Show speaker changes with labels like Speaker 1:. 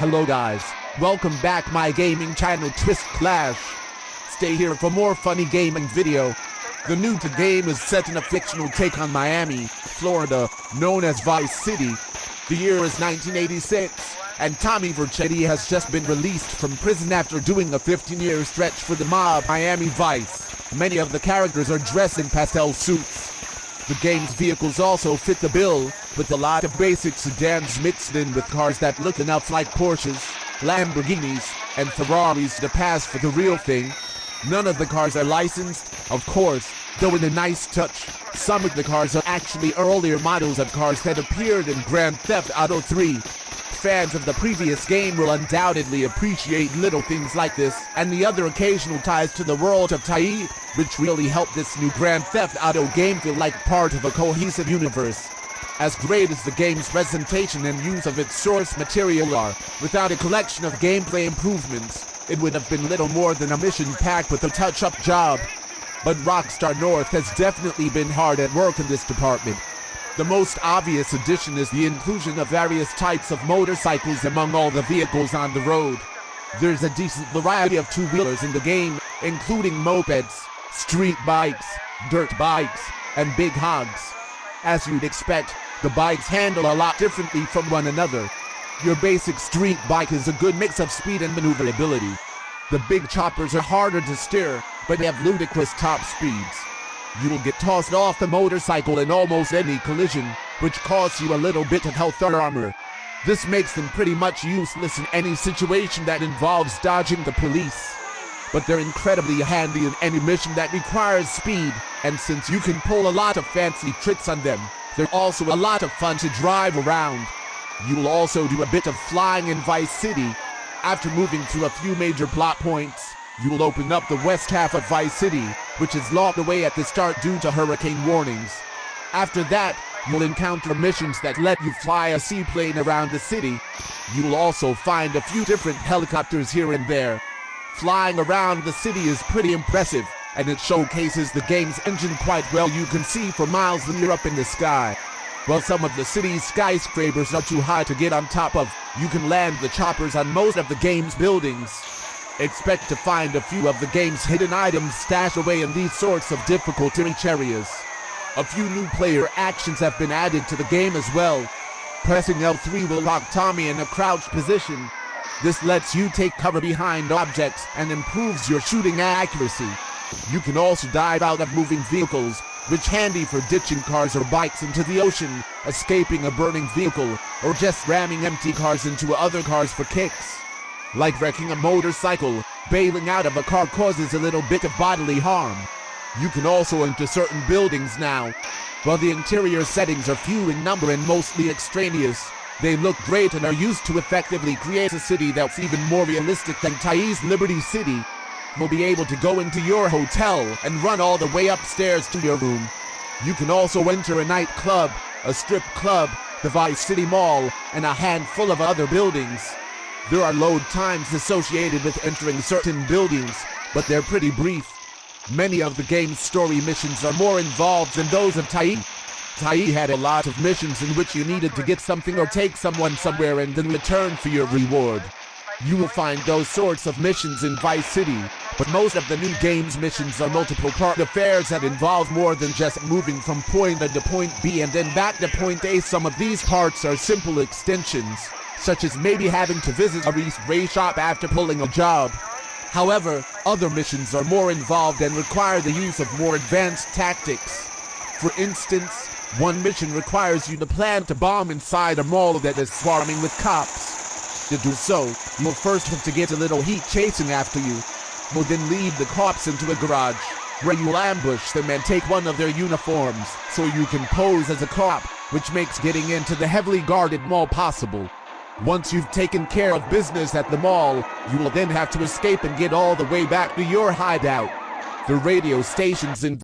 Speaker 1: Hello guys, welcome back my gaming channel Twist Clash. Stay here for more funny gaming video. The new to game is set in a fictional take on Miami, Florida, known as Vice City. The year is 1986, and Tommy Vercetti has just been released from prison after doing a 15-year stretch for the mob Miami Vice. Many of the characters are dressed in pastel suits. The game's vehicles also fit the bill, with a lot of basic sedans mixed in with cars that look enough like Porsches, Lamborghinis, and Ferraris to pass for the real thing. None of the cars are licensed, of course, though in a nice touch, some of the cars are actually earlier models of cars that appeared in Grand Theft Auto 3. Fans of the previous game will undoubtedly appreciate little things like this, and the other occasional ties to the world of Tai, which really help this new Grand Theft Auto game feel like part of a cohesive universe. As great as the game's presentation and use of its source material are, without a collection of gameplay improvements, it would have been little more than a mission packed with a touch-up job. But Rockstar North has definitely been hard at work in this department. The most obvious addition is the inclusion of various types of motorcycles among all the vehicles on the road. There's a decent variety of two-wheelers in the game, including mopeds, street bikes, dirt bikes, and big hogs. As you'd expect, the bikes handle a lot differently from one another. Your basic street bike is a good mix of speed and maneuverability. The big choppers are harder to steer, but they have ludicrous top speeds. You will get tossed off the motorcycle in almost any collision, which costs you a little bit of health or armor. This makes them pretty much useless in any situation that involves dodging the police. But they're incredibly handy in any mission that requires speed, and since you can pull a lot of fancy tricks on them, they're also a lot of fun to drive around. You'll also do a bit of flying in Vice City. After moving through a few major plot points, you will open up the west half of Vice City, which is locked away at the start due to hurricane warnings. After that, you'll encounter missions that let you fly a seaplane around the city. You'll also find a few different helicopters here and there. Flying around the city is pretty impressive, and it showcases the game's engine quite well. You can see for miles when you're up in the sky. While some of the city's skyscrapers are too high to get on top of, you can land the choppers on most of the game's buildings. Expect to find a few of the game's hidden items stashed away in these sorts of difficult to reach areas. A few new player actions have been added to the game as well. Pressing L3 will lock Tommy in a crouched position. This lets you take cover behind objects and improves your shooting accuracy. You can also dive out of moving vehicles, which handy for ditching cars or bikes into the ocean, escaping a burning vehicle, or just ramming empty cars into other cars for kicks. Like wrecking a motorcycle, bailing out of a car causes a little bit of bodily harm. You can also enter certain buildings now. While the interior settings are few in number and mostly extraneous, they look great and are used to effectively create a city that's even more realistic than Tai's Liberty City. You'll be able to go into your hotel and run all the way upstairs to your room. You can also enter a nightclub, a strip club, the Vice City Mall, and a handful of other buildings. There are load times associated with entering certain buildings, but they're pretty brief. Many of the game's story missions are more involved than those of Tai. Tai had a lot of missions in which you needed to get something or take someone somewhere and then return for your reward. You will find those sorts of missions in Vice City, but most of the new game's missions are multiple-part affairs that involve more than just moving from point A to point B and then back to point A. Some of these parts are simple extensions, such as maybe having to visit a race shop after pulling a job. However, other missions are more involved and require the use of more advanced tactics. For instance, one mission requires you to plant a bomb inside a mall that is swarming with cops. To do so, you'll first have to get a little heat chasing after you. You'll then lead the cops into a garage, where you'll ambush them and take one of their uniforms, so you can pose as a cop, which makes getting into the heavily guarded mall possible. Once you've taken care of business at the mall, you will then have to escape and get all the way back to your hideout. The radio stations in